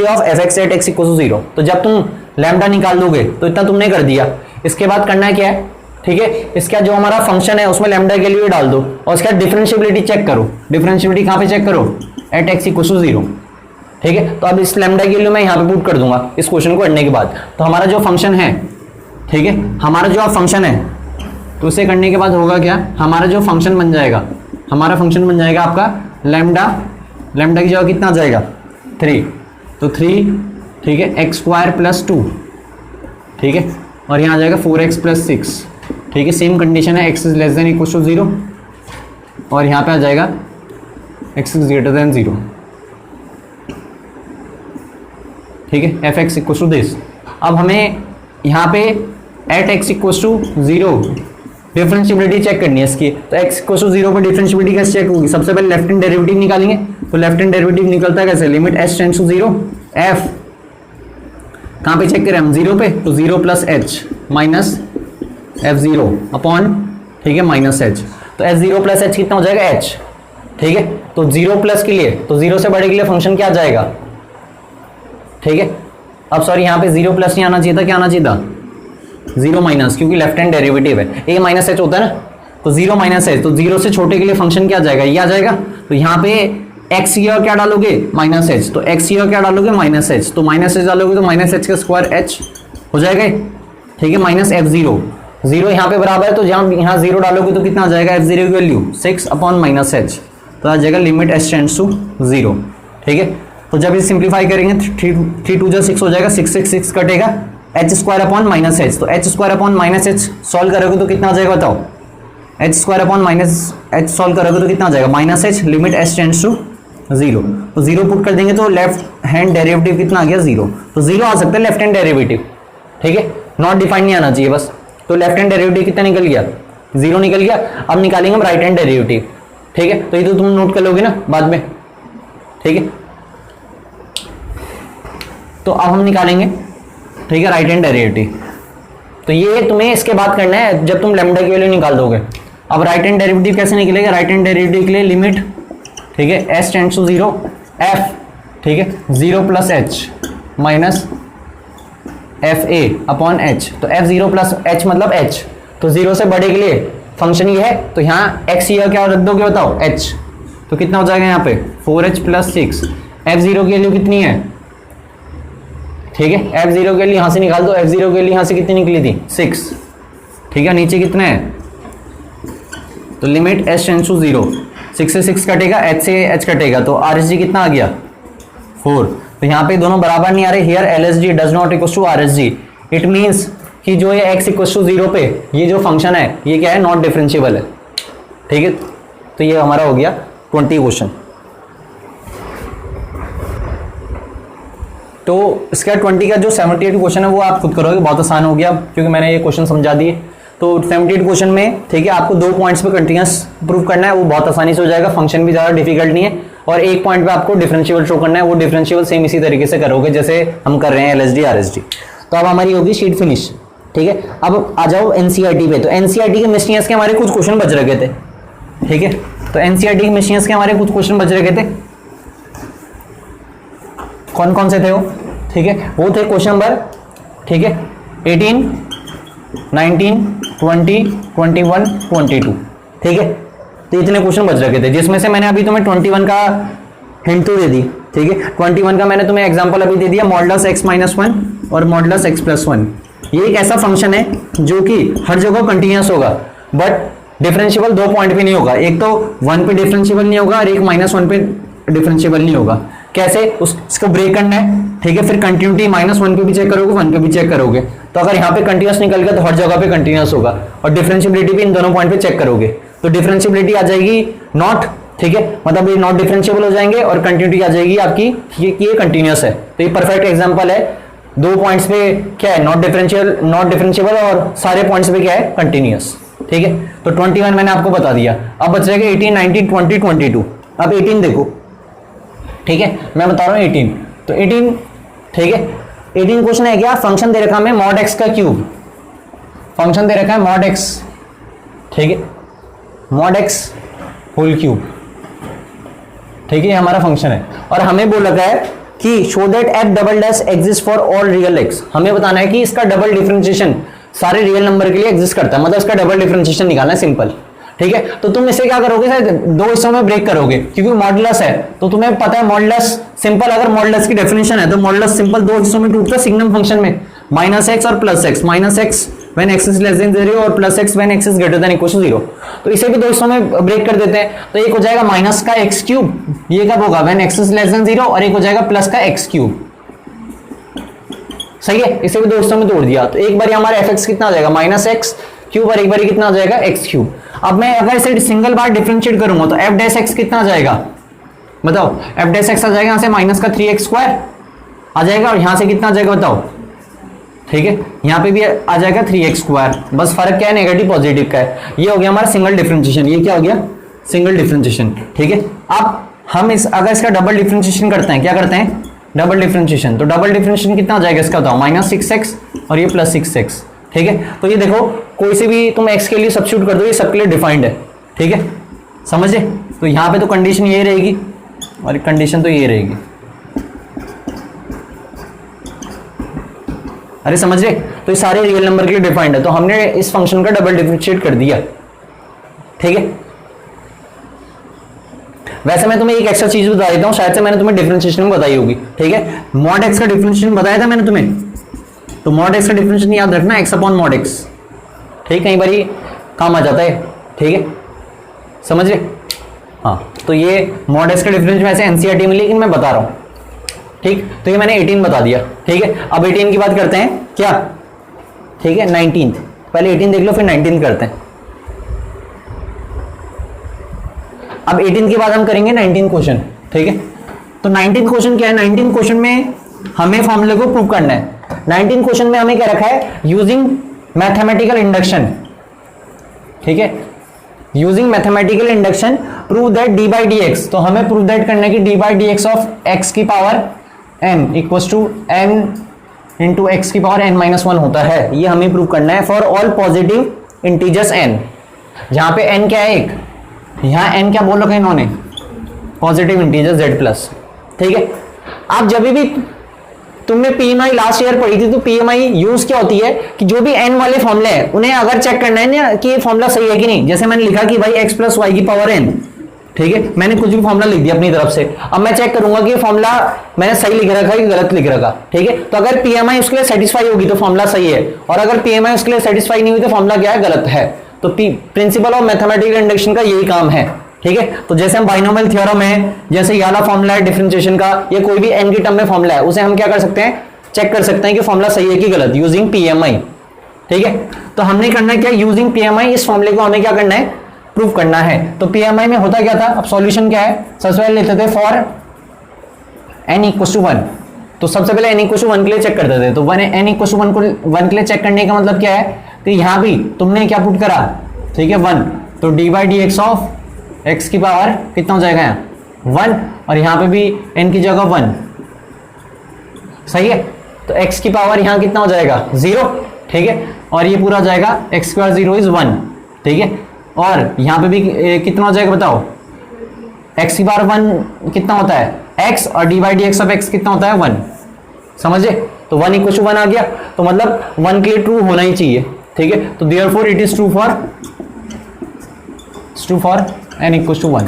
of fx at x equal to 0। तो जब तुम लैम्डा निकाल दोगे तो इतना तुमने कर दिया, इसके बाद करना क्या है, ठीक है, इसका जो हमारा फंक्शन है उसमें लैम्डा के लिए डाल दो और इसका डिफरेंशिएबिलिटी चेक करो। डिफरेंशिएबिलिटी कहाँ पे चेक करो, एट x इक्वल टू 0, ठीक है। तो अब इस लैम्डा की वैल्यू मैं यहाँ पे पुट कर दूंगा इस क्वेश्चन को करने के बाद। तो हमारा जो फंक्शन है, ठीक है, हमारा जो फंक्शन है, तो उसे करने के बाद होगा क्या, हमारा जो फंक्शन बन जाएगा, हमारा फंक्शन बन जाएगा आपका लैम्डा, लैम्डा की जगह कितना आ जाएगा 3, तो 3, ठीक है, x स्क्वायर प्लस 2, ठीक है, और यहाँ आ जाएगा 4x प्लस 6, ठीक है, सेम कंडीशन है, x is less than equal to 0 और यहाँ पे आ जाएगा x इज ग्रेटर देन 0, ठीक है, fx इक्वल टू दिस। अब हमें यहाँ पे at x equal to 0 differentiability check करनी है इसकी। तो x इक्वल टू 0 पर डिफरेंशिएबिलिटी कैसे चेक होगी, सबसे पहले लेफ्ट हैंड डेरिवेटिव निकालेंगे। तो लेफ्ट हैंड डेरिवेटिव निकलता है कैसे, limit h tends to 0 f, कहाँ पे चेक करें हम 0 पे, तो 0 plus h minus f0 upon, ठीक है, माइनस h। तो f0 प्लस h कितना हो जाएगा h, ठीक है। तो 0 प्लस के लिए, तो 0 से बड़े के लिए फंक्शन क्या आ जाएगा, ठीक है। अब सॉरी यहाँ पे 0 प्लस नहीं आना चाहिए था, क्या आना चाहिए था 0 माइनस, क्योंकि लेफ्ट हैंड डेरिवेटिव है, a माइनस h होता है ना, तो 0 माइनस h, तो 0 से छोटे के लिए फंक्शन क्या आ जाएगा, ये आ जाएगा। तो यहाँ पे x की जगह क्या डालोगे माइनस h, तो x की जगह क्या डालोगे माइनस h, तो माइनस h डालोगे तो माइनस h का स्क्वायर h हो जाएगा, ठीक है, माइनस f0, 0 यहाँ पे बराबर है, तो जहाँ यहाँ 0 डालोगे तो कितना आ जाएगा f0 की वैल्यू 6 अपॉन माइनस h, तो आ जाएगा लिमिट h टेंड्स टू 0, ठीक है। तो जब ये सिंप्लीफाई करेंगे 3 2 6 हो जाएगा, 6 6 6 कटेगा, H square upon minus H, तो H square upon minus H solve करोगे तो कितना आ जाएगा बताओ, H square upon minus H solve करोगे तो कितना आ जाएगा minus H, limit H tends to 0, तो 0 पुट कर देंगे तो लेफ्ट हैंड डेरिवेटिव कितना आ गया 0, तो 0 आ सकता है लेफ्ट हैंड डेरिवेटिव, ठीक है, नॉट डिफाइन नहीं आना चाहिए बस। तो लेफ्ट हैंड डेरिवेटिव कितना निकल गया 0 निकल गया। अब निकालेंगे हम राइट हैंड डेरिवेटिव, ठीक है, तो ये तो तुम नोट कर लोगे ना बाद में, ठीक है। तो अब हम निकालेंगे, ठीक है, राइट हैंड डेरिवेटिव। तो ये तुम्हें इसके बाद करना है जब तुम लैम्डा की वैल्यू निकाल दोगे। अब राइट हैंड डेरिवेटिव कैसे निकलेगा, राइट हैंड डेरिवेटिव के लिए लिमिट, ठीक है, एच टेंड्स टू 0 एफ, ठीक है, 0 plus H minus F A upon H, तो एफ 0 प्लस एच मतलब एच, तो 0 से बड़े के लिए फंक्शन ये है, तो यहाँ एक्स ये क्या रख दोगे बताओ एच, तो कितना हो जाएगा यहाँ पे 4h प्लस 6, f0 की वैल्यू कितनी है, ठीक है, f0 के लिए यहाँ से निकाल दो, f0 के लिए यहाँ से कितनी निकली थी 6, ठीक है, नीचे कितना है, तो लिमिट h टेंड्स टू 0, 6 से 6 कटेगा, h से h कटेगा, तो RSG कितना आ गया 4। तो यहाँ पे दोनों बराबर नहीं आ रहे, here LSG does not equal to RSG, it means कि जो ये x इक्वल टू 0 पे ये जो फंक्शन है ये क्या है, नॉट डिफरेंशिएबल है, ठीक है। तो ये हमारा हो गया 20 क्वेश्चन। तो इसका 20 का जो 78 क्वेश्चन है वो आप खुद करोगे, बहुत आसान हो गया क्योंकि मैंने ये क्वेश्चन समझा दिए। तो 78 क्वेश्चन में ठीक है आपको 2 पॉइंट्स पे कंटिन्यूस प्रूव करना है, वो बहुत आसानी से हो जाएगा, फंक्शन भी ज़्यादा डिफिकल्ट नहीं है। और एक पॉइंट पे आपको डिफरेंशियल शो करना है, वो डिफरेंशियल सेम इसी तरीके से करोगे जैसे हम कर रहे हैं LSD RSD। तो अब हमारी होगी शीट फिनिश। ठीक है, अब आ जाओ NCERT पे। तो NCERT के मिसनियस के हमारे कुछ क्वेश्चन बच रखे थे। ठीक है, तो NCERT के मिसनियस के हमारे कुछ क्वेश्चन बच रखे थे। कौन कौन से थे वो? ठीक है, वो थे क्वेश्चन नंबर ठीक है 18, 19, 20, 21, 22। ठीक है, तो इतने क्वेश्चन बच रखे थे जिसमें से मैंने अभी तुम्हें 21 का हिंट तो दे दी। ठीक है, 21 का मैंने तुम्हें एग्जांपल अभी दे दिया, मॉडुलस x - 1 और मॉडुलस x + 1। ये एक ऐसा फंक्शन है जो कि हर जगह कंटिन्यूअस होगा बट डिफरेंशिएबल 2 पॉइंट पे नहीं होगा। एक तो 1 पे डिफरेंशिएबल नहीं होगा और एक -1 पे डिफरेंशिएबल नहीं होगा। कैसे? उसको ब्रेक करना है। ठीक है, फिर कंटिन्यूटी -1 पे भी चेक करोगे, 1 पे भी चेक करोगे। तो अगर यहाँ पे कंटिन्यूअस निकल गया तो हर जगह पे कंटिन्यूअस होगा। और डिफरेंशिएबिलिटी भी इन दोनों पॉइंट पे चेक करोगे तो डिफरेंशिएबिलिटी आ जाएगी नॉट। ठीक है, मतलब ये नॉट डिफरेंशिएबल हो जाएंगे और कंटिन्यूटी आ जाएगी आपकी कि ये कंटिन्यूअस है। तो ये परफेक्ट एग्जांपल है। 2 पॉइंट्स पे क्या है? नॉट डिफरेंशिएबल और सारे पॉइंट्स पे क्या है? कंटिन्यूअस। ठीक है, तो 21 मैंने आपको बता दिया। अब बच जाएगा 18, 19, 20, 22। अब 18 देखो। ठीक है, मैं बता रहा हूँ 18। तो 18 ठीक है, 18 क्वेश्चन है क्या? फंक्शन दे रखा हमें mod x का क्यूब। फंक्शन दे रखा है mod x। ठीक है, mod x होल क्यूब। ठीक है, ये हमारा फंक्शन है और हमें बोल रखा है कि show that f double dash exist for all real x। हमें बताना है कि इसका डबल डिफरेंशिएशन सारे रियल नंबर के लिए एग्जिस्ट करता है, मतलब इसका डबल डिफरेंशिएशन निकालना है, सिंपल। ठीक है, तो तुम इसे क्या करोगे? शायद 2 हिस्सों में ब्रेक करोगे क्योंकि मॉडुलस है। तो तुम्हें पता है मॉडुलस सिंपल, अगर मॉडुलस की डेफिनेशन है तो मॉडुलस सिंपल 2 हिस्सों में टूटता है सिग्नम फंक्शन में, -x और +x। -x when x is less than 0 और +x when x is greater than equal to 0। तो इसे भी 2 हिस्सों में ब्रेक कर देते हैं। तो एक हो जाएगा माइनस का x3, ये कब होगा? When x is less than 0, और एक हो जाएगा प्लस का x3। सही है, इसे भी 2 हिस्सों में तोड़ दिया। तो एक बार हमारा fx कितना आ जाएगा? -x³ और एक बार कितना आ जाएगा? x3। अब मैं अगर इसे सिंगल बार डिफरेंशिएट करूंगा तो f डैश x कितना आ जाएगा? बताओ, f डैश x आ जाएगा यहाँ से -3x² आ जाएगा और यहाँ से कितना आ जाएगा बताओ? ठीक है, यहाँ पे भी आ जाएगा 3x²। बस फर्क क्या है? नेगेटिव पॉजिटिव का है। ये हो गया हमारा सिंगल डिफरेंशिएशन। ये क्या हो गया? Single differentiation. ठीक है, अब हम अगर इसका डबल डिफरेंशिएशन करते हैं, क्या करते हैं? Double differentiation. तो डबल डिफरेंशिएशन कितना आ जाएगा इसका बताओ? -6x और ये +6x। ठीक है, तो ये देखो कोई से भी तुम x के लिए सब्स्टिट्यूट कर दो, ये सबके लिए डिफाइंड है। ठीक है, समझे? तो यहाँ पे तो कंडीशन ये रहेगी और कंडीशन तो ये रहेगी। अरे समझ रहे? तो ये सारे रियल नंबर के लिए डिफाइंड है। तो हमने इस फंक्शन का डबल डिफरेंशिएट कर दिया। ठीक है, वैसे मैं तुम्हें एक एक्स्ट्रा चीज बता देता हूँ, शायद से मैंने तुम्हें डिफरेंशिएशन में बताई होगी। ठीक है, mod x का डिफरेंशिएशन बताया था मैंने तुम्हें। तो mod x का डिफरेंशिएशन याद रखना, x/mod x। ठीक, कई बार काम आ जाता है। ठीक है, समझ रहे? हाँ, तो ये mod x का डिफरेंशिएशन वैसे NCERT में, लेकिन मैं बता रहा हूँ। ठीक, तो ये मैंने 18 बता दिया। ठीक है, अब 18 की बात करते हैं क्या? ठीक है, 19। पहले 18 देख लो फिर 19 करते हैं। अब 18 के बाद हम करेंगे 19 क्वेश्चन। ठीक है, तो 19 क्वेश्चन क्या है? 19 क्वेश्चन में हमें फॉर्मूले को प्रूव करना है। 19 क्वेश्चन में हमें क्या रखा है? Using mathematical induction. ठीक है, using mathematical induction prove that d/dx। तो हमें प्रूव दैट करना है कि d/dx ऑफ x की power n equals to n into x की पावर n-1 होता है। ये हमें प्रूव करना है for all positive integers n। जहां पे n क्या है? 1। यहाँ n क्या बोल रखा है इन्होंने? Positive integer z+। ठीक है, आप जब भी तुमने PMI लास्ट ईयर पढ़ी थी तो PMI यूज क्या होती है कि जो भी n वाले फॉर्मूले हैं उन्हें अगर चेक करना है ना कि ये फॉर्मूला सही है कि नहीं। जैसे मैंने लिखा कि भाई x + y की पावर n। ठीक है, मैंने कुछ भी फॉर्मूला लिख दिया अपनी तरफ से। अब मैं चेक करूंगा कि ये फॉर्मूला मैंने सही लिख रखा है कि गलत लिख रखा। ठीक है, तो अगर PMI उसके लिए सेटिस्फाई होगी तो फॉर्मूला सही है, और अगर PMI उसके लिए सेटिस्फाई नहीं हुई तो फॉर्मूला क्या है? गलत है। तो प्रिंसिपल ऑफ मैथमेटिकल इंडक्शन का यही काम है। ठीक है, तो जैसे हम बाइनोमियल थ्योरम है, जैसे ये वाला फॉर्मूला है डिफरेंशिएशन का, ये कोई भी n की टर्म में फॉर्मूला है, उसे हम क्या कर सकते हैं? चेक कर सकते हैं कि फॉर्मूला सही है कि गलत, यूजिंग PMI। ठीक है, तो हमने करना क्या? यूजिंग PMI इस फॉर्मूले को हमें क्या करना है? प्रूव करना है। तो PMI में होता क्या था? अब सॉल्यूशन क्या है? सबसे पहले लेते थे फॉर n = 1। तो सबसे पहले n इक्वल टू 1 के लिए चेक करते थे, तो n इक्वल टू 1 के लिए चेक करने का मतलब क्या है कि यहां भी तुमने क्या पुट करा, ठीक है 1, तो D by d x of x की पावर कितना हो जाएगा यहाँ 1, और यहाँ पे भी n की जगह 1, सही है। तो x की पावर यहाँ कितना हो जाएगा 0, ठीक है, और ये पूरा जाएगा x स्क्वायर 0 इज 1, ठीक है, और यहाँ पे भी कितना हो जाएगा बताओ, x की पावर 1 कितना होता है x, और D by d x of x कितना होता है 1, समझे। तो 1 इक्वल टू 1 आ गया, तो मतलब 1 के लिए ट्रू होना ही चाहिए, ठीक है। तो therefore it is true for n equal to 1।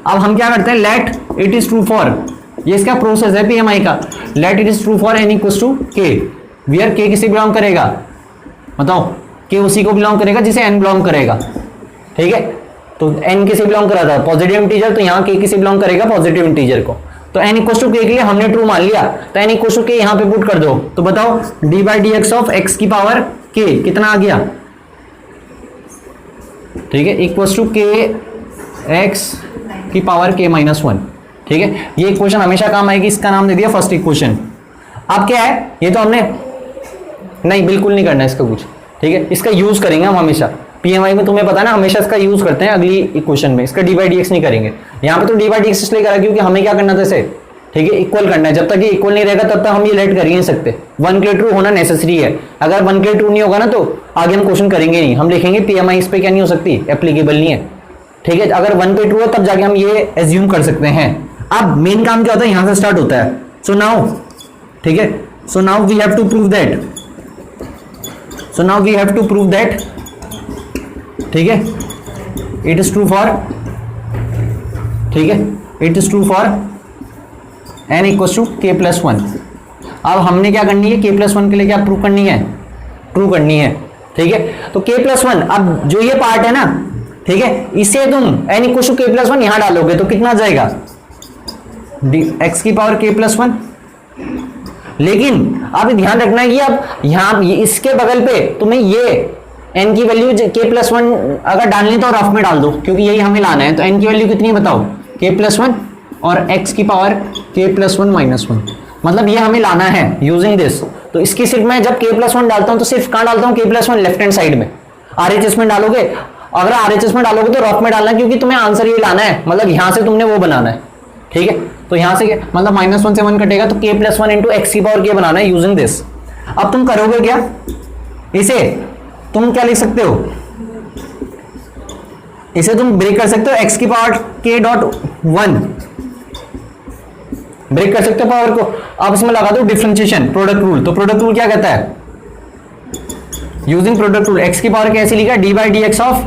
अब हम क्या करते हैं, let it is true for, ये इसका प्रोसेस है पीएमआई का, let it is true for n equal to k, where k किसे बिलोंग करेगा बताओ, k उसी को बिलोंग करेगा जिसे n बिलोंग करेगा, ठीक है। तो n किसे बिलोंग करा था पॉजिटिव इंटीजर, तो यहाँ k किसे बिलोंग करेगा पॉजिटिव इंटीजर को। तो n इक्वल टू k के लिए हमने ट्रू मान लिया, तो n इक्वल टू k यहाँ पे पुट कर दो, तो बताओ D by d x of x की पावर k कितना आ गया, ठीक है, इक्वल टू k x की पावर k माइनस 1, ठीक है। ये इक्वेशन हमेशा काम आएगी, इसका नाम दे दिया फर्स्ट इक्वेशन। अब क्या है, ये तो हमने नहीं बिल्कुल नहीं करना है इसका कुछ, ठीक है, इसका यूज करेंगे हम हमेशा पीएमआई में, तुम्हें पता है ना हमेशा इसका यूज करते हैं अगली इक्वेशन में, इसका डी बाई डी एक्स नहीं करेंगे। यहाँ पे तो डी बाई डी एक्स इसलिए करा क्योंकि हमें क्या करना था इसे, ठीक है, इक्वल करना है, जब तक ये इक्वल नहीं रहेगा तब तक हम ये लेट कर ही नहीं सकते, 1 के लिए ट्रू होना नेसेसरी है, अगर 1 के लिए ट्रू नहीं होगा ना तो आगे हम क्वेश्चन करेंगे नहीं, हम लिखेंगे पीएमआई इस पे क्या नहीं हो सकती, एप्लीकेबल नहीं है, ठीक है। अगर 1 पे ट्रू है तब जाके हम ये एज्यूम कर सकते हैं। अब मेन काम क्या होता है, यहां से स्टार्ट होता है, सो नाउ, ठीक है, so now we have to prove that, ठीक है, इट इज ट्रू फॉर, ठीक है, it is true for n equal to k plus 1। अब हमने क्या करनी है, k प्लस 1 के लिए क्या प्रूव करनी है, ट्रू करनी है, ठीक है। तो k प्लस 1, अब जो ये पार्ट है ना, ठीक है, इसे तुम n equal to k plus 1 यहां डालोगे तो कितना जाएगा x की पावर k प्लस 1। लेकिन अब ध्यान रखना है कि अब यहां इसके बगल पे तुम्हें ये n की वैल्यू k प्लस 1 अगर डालनी तो रफ में डाल दो, क्योंकि यही हमें लाना है। तो n की वैल्यू कितनी है बताओ, k प्लस 1 और x की पावर k प्लस 1 माइनस 1, मतलब ये हमें लाना है यूजिंग दिस। तो इसकी सिर्फ मैं जब k प्लस 1 डालता हूं तो सिर्फ कहां डालता हूं, k plus 1 left hand side में, RHS में डालोगे, अगर RHS में डालोगे तो रफ में डालना, क्योंकि तुम्हें आंसर ये लाना है, मतलब यहां से तुमने वो बनाना है, ठीक है। तो यहां से मतलब -1 से 1 कटेगा, तो k प्लस 1 इंटू एक्स की पावर k बनाना है यूजिंग दिस। अब तुम करोगे क्या, इसे तुम क्या लिख सकते हो, इसे तुम ब्रेक कर सकते हो, x की पावर k डॉट 1 ब्रेक कर सकते हो पावर को। अब इसमें लगा दो डिफरेंशिएशन प्रोडक्ट रूल। तो प्रोडक्ट रूल क्या कहता है, यूजिंग प्रोडक्ट रूल x की पावर कैसे लिखा, D by d x of,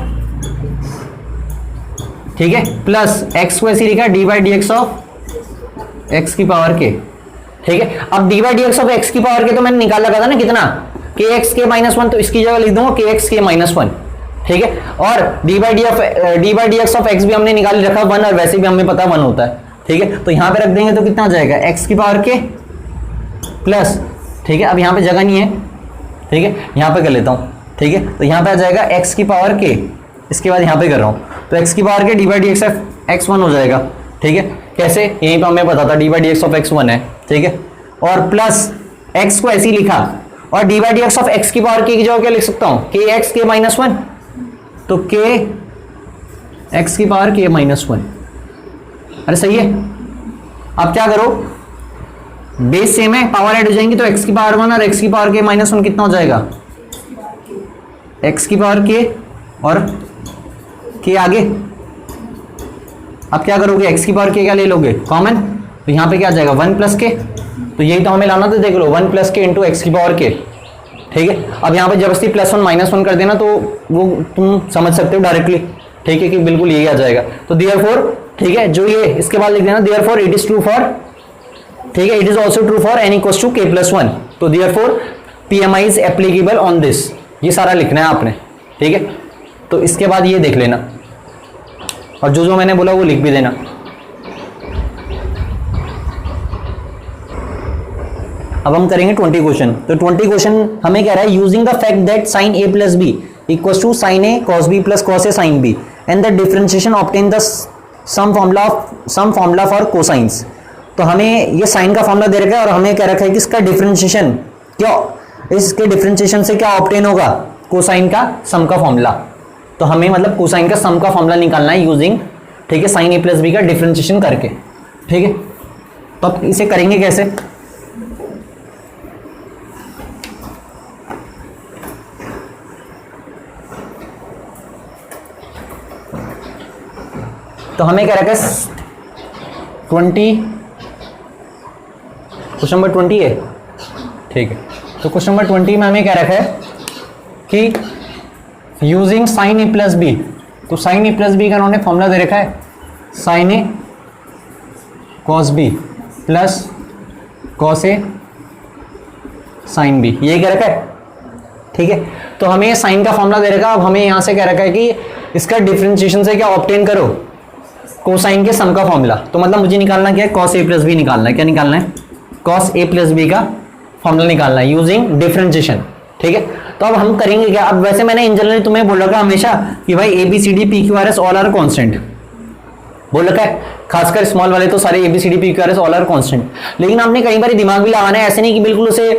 ठीक है, प्लस x को ऐसे लिखा D by d x of x की पावर k, ठीक है। अब D by d x of x की पावर k तो मैंने निकाल लगा था ना कितना, kx k माइनस 1, तो इसकी जगह लिख दूंगा kx k माइनस 1, ठीक है। और D by d x of x भी हमने निकाल रखा 1, और वैसे भी हमें पता 1 होता है, ठीक है। तो यहां पे रख देंगे तो कितना हो जाएगा, x की पावर k प्लस, ठीक है, अब यहां पे जगह नहीं है, ठीक है, यहां पे कर लेता हूं, ठीक है। तो यहां पे आ जाएगा x की पावर k, इसके बाद यहां पे कर रहा हूं, तो x की power k D by d x of x 1 हो जाएगा, ठीक है। कैसे, यहीं पे हमें पता था D by d x of x 1 है, ठीक है, और प्लस x को ऐसे ही लिखा, और D by d x of x की पावर k की जगह क्या लिख सकता हूं, kx k माइनस 1, तो k x की पावर k माइनस 1, अरे सही है। अब क्या करो, बेस सेम है, पावर ऐड हो जाएंगी, तो x की पावर 1 और x की पावर k माइनस 1 कितना हो जाएगा, x की पावर k और k आगे। अब क्या करोगे, x की पावर k क्या ले लोगे कॉमन, तो यहां पे क्या आ जाएगा 1 प्लस k, तो यही तो हमें लाना था, देख लो 1 प्लस k इंटू एक्स की पावर k, ठीक है। अब यहाँ पे जबरदस्ती +1 -1 कर देना तो वो तुम समझ सकते हो डायरेक्टली, ठीक है, कि बिल्कुल यही आ जाएगा। तो देयरफॉर, ठीक है, जो ये इसके बाद लिख देना, therefore it is true for, ठीक है, it is also true for n equals to k plus 1, तो therefore PMI is applicable on this, ये सारा लिखना है आपने, ठीक है। तो इसके बाद ये देख लेना, और जो जो मैंने बोला वो लिख भी देना। अब हम करेंगे 20 क्वेश्चन। तो 20 क्वेश्चन हमें कह रहा है, using the fact that sin a plus b equals to sin a cos b plus cos a sin b and the differentiation obtain the sum formula for cosines. तो हमें ये साइन का फॉर्मूला दे रखा है और हमें कह रखा है कि इसका डिफरेंशिएशन क्या, इसके डिफरेंशिएशन से क्या ऑब्टेन होगा, कोसाइन का सम का फॉर्मूला। तो हमें मतलब कोसाइन का सम का फॉर्मूला निकालना है यूजिंग, ठीक है, साइन ए प्लस बी का डिफरेंशिएशन करके, ठीक है। तो अब इसे करेंगे कैसे, तो हमें क्या रखा है 20, क्वेश्चन नंबर 20 है, ठीक है। तो क्वेश्चन नंबर 20 में हमें क्या रखा है कि using sign a plus B, तो साइन ए प्लस बी का उन्होंने फॉर्मूला दे रखा है sign A cos B plus cos A sine B, ये क्या रखा है, ठीक है। तो हमें साइन का फॉर्मूला दे रखा है, अब हमें यहां से क्या रखा है कि इसका डिफरेंशिएशन से क्या ऑब्टेन करो, कोसाइन के सम का फॉर्मूला। तो मतलब मुझे निकालना क्या है, कॉस ए प्लस बी निकालना है, क्या निकालना है, कॉस ए प्लस बी का फॉर्मूला निकालना है यूजिंग डिफरेंशिएशन, ठीक है। तो अब हम करेंगे क्या, अब वैसे मैंने इन जनरल तुम्हें बोल रखा हमेशा कि भाई a B c d p q r s all are constant बोल रखा है, खासकर स्मॉल वाले तो सारे a B c d p q r s all are constant. लेकिन आपने कई बार दिमाग भी लगाना है, ऐसे नहीं कि बिल्कुल उसे,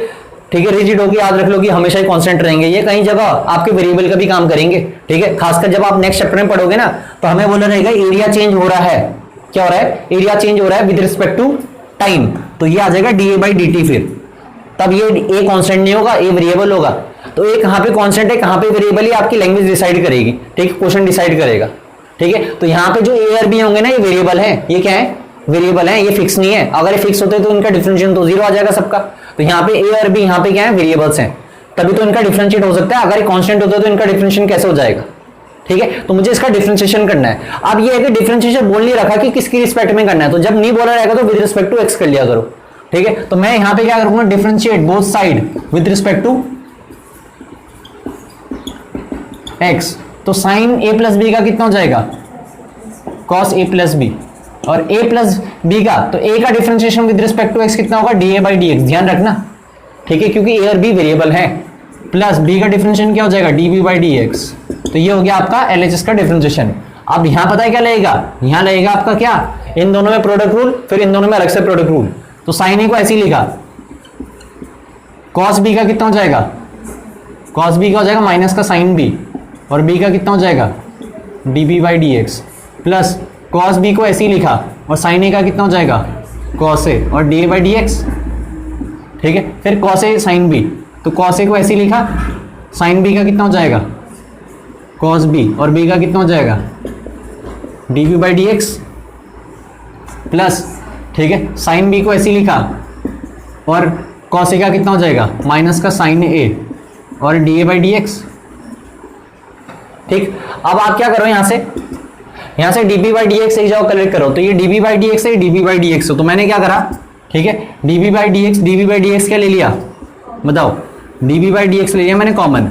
ठीक है, रिजिड होकर याद रख लो कि हमेशा ही कांस्टेंट रहेंगे, ये कई जगह आपके वेरिएबल का भी काम करेंगे, ठीक है। खासकर जब आप नेक्स्ट चैप्टर में पढ़ोगे ना, तो हमें बोलना रहेगा एरिया चेंज हो रहा है, क्या हो रहा है, एरिया चेंज हो रहा है विद रिस्पेक्ट टू टाइम, तो ये आ जाएगा D a by D T, फिर तब ये ए कांस्टेंट नहीं होगा, ए वेरिएबल होगा। तो एक कहां पे कांस्टेंट है, कहां पे वेरिएबल है, आपकी लैंग्वेज डिसाइड करेगी, ठीक है, क्वेश्चन डिसाइड करेगा, ठीक है। तो यहाँ पे जो ए और बी होंगे ना, ये वेरिएबल है, ये क्या है, वेरिएबल है, ये फिक्स नहीं है। अगर ये फिक्स होते तो इनका डिफरेंशिएशन तो जीरो आ जाएगा सबका। तो यहाँ पे ए और बी यहाँ पे क्या है, वेरिएबल्स हैं, तभी तो इनका डिफरेंशिएट हो सकता है। अगर ये कांस्टेंट होता तो इनका डिफरेंशिएशन कैसे हो जाएगा, ठीक है। तो मुझे इसका डिफरेंशिएशन करना है। अब ये है कि डिफरेंशिएशन बोल नहीं रखा कि किसकी रिस्पेक्ट में करना है, तो जब नहीं बोला रहेगा तो विद रिस्पेक्ट टू एक्स कर लिया करो, ठीक है। तो मैं यहाँ पे क्या करूंगा, differentiate both side with respect to x. तो साइन ए प्लस बी का कितना हो जाएगा, कॉस ए प्लस बी, और ए प्लस बी का, तो ए का differentiation with respect to x कितना होगा, d a by d x, ध्यान रखना, ठीक है, क्योंकि ए और बी वेरिएबल है। प्लस बी का डिफरेंशिएशन क्या हो जाएगा, d b by d x. तो ये हो गया आपका एल एच एस का डिफरेंशिएशन। अब यहां पता है क्या लगेगा, यहां लगेगा आपका क्या, इन दोनों में प्रोडक्ट रूल, फिर इन दोनों में अलग से प्रोडक्ट रूल। तो साइन ए को ऐसे ही लिखा, कॉस बी का कितना हो जाएगा, कॉस बी का हो जाएगा माइनस का साइन बी, और बी का कितना हो जाएगा, d b by d x, plus cos b को ऐसे ही लिखा, और साइन ए का कितना हो जाएगा, कॉस ए और D a by d x, ठीक है। फिर कॉस ए साइन बी, तो कॉस ए को ऐसे ही लिखा, साइन बी का कितना हो जाएगा, कॉस बी, और बी का कितना हो जाएगा, d b by d x, plus, ठीक है, साइन बी को ऐसे ही लिखा, और कॉस ए का कितना हो जाएगा, माइनस का साइन ए और D a by d x, ठीक। अब आप क्या करो, यहां से db बाई डी एक्स एक जगह कलेक्ट करो, तो ये db बाई डी एक्स है, db बाई डी एक्स। तो मैंने क्या करा, ठीक है, db बाई डी एक्स क्या ले लिया, बताओ, db बाई डी एक्स ले लिया मैंने कॉमन,